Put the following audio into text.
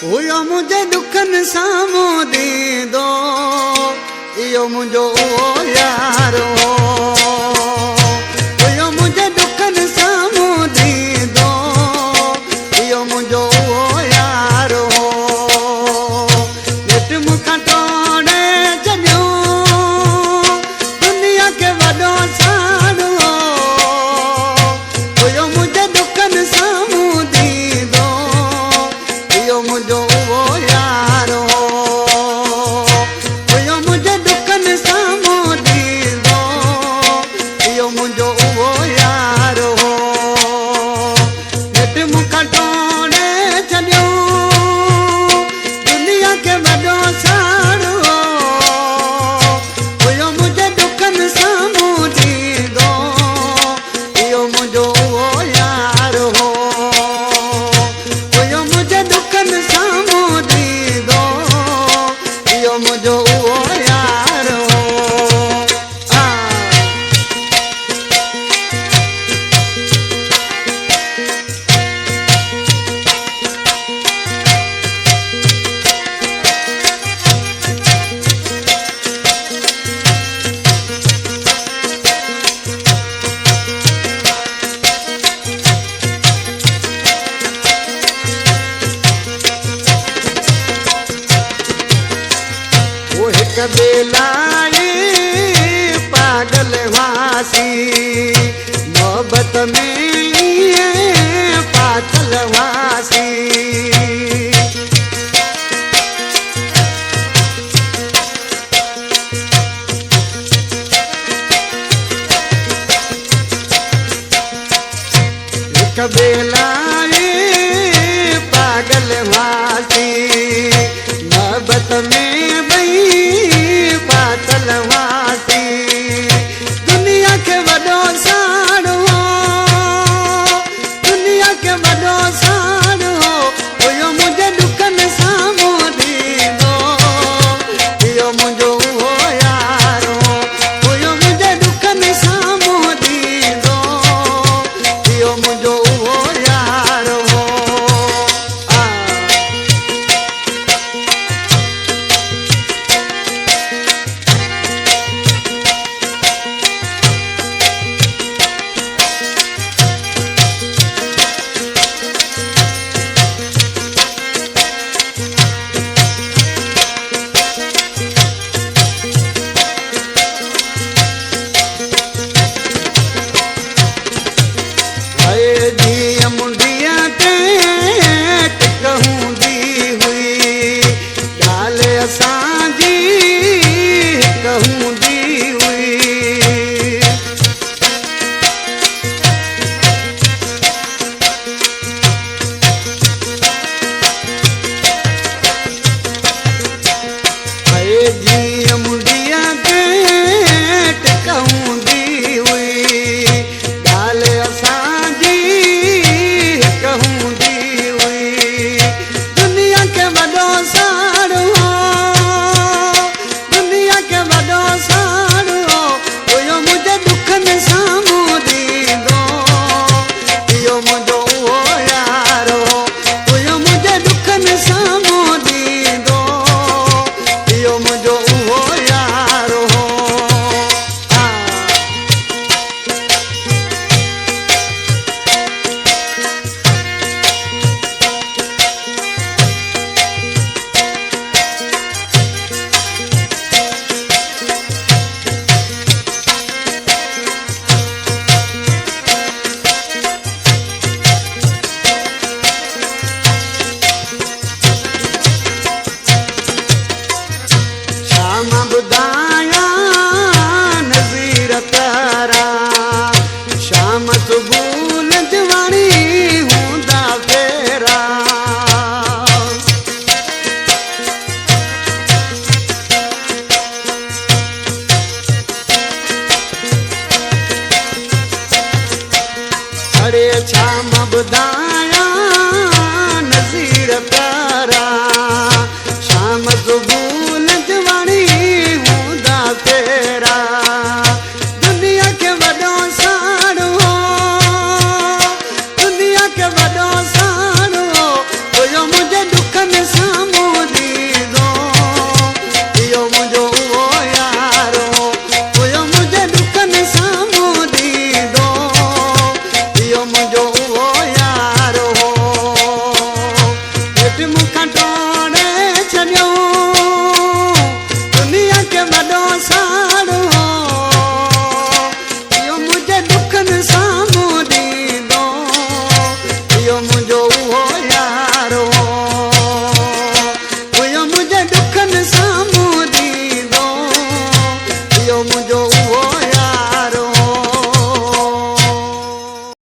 हुयो मुझे दुखन सामो दींदो इयो मुझो यारो हुयो मुझे दुखन सामो दींदो इयो मुझो यारो नेट मुखा तोड़े छॾियो दुनिया के वॾो साड़ो हुयो मुझे दुखन सामो दींदो इयो मुझो यारो हुयो मुझे दुखन सामो दींदो इयो मुझो यारो नेट मुखा तोड़े छॾियो दुनिया के वॾो साड़ो हुयो मुझे दुखन सामो दींदो इयो मुझो यारो हुयो मुझे दुखन सामो दींदो इयो मुझो यारो वो हिक बेलाई पागल वासी मोहब्बत में पागल वासी हिक बेलाई पागल वासी मोहब्बत में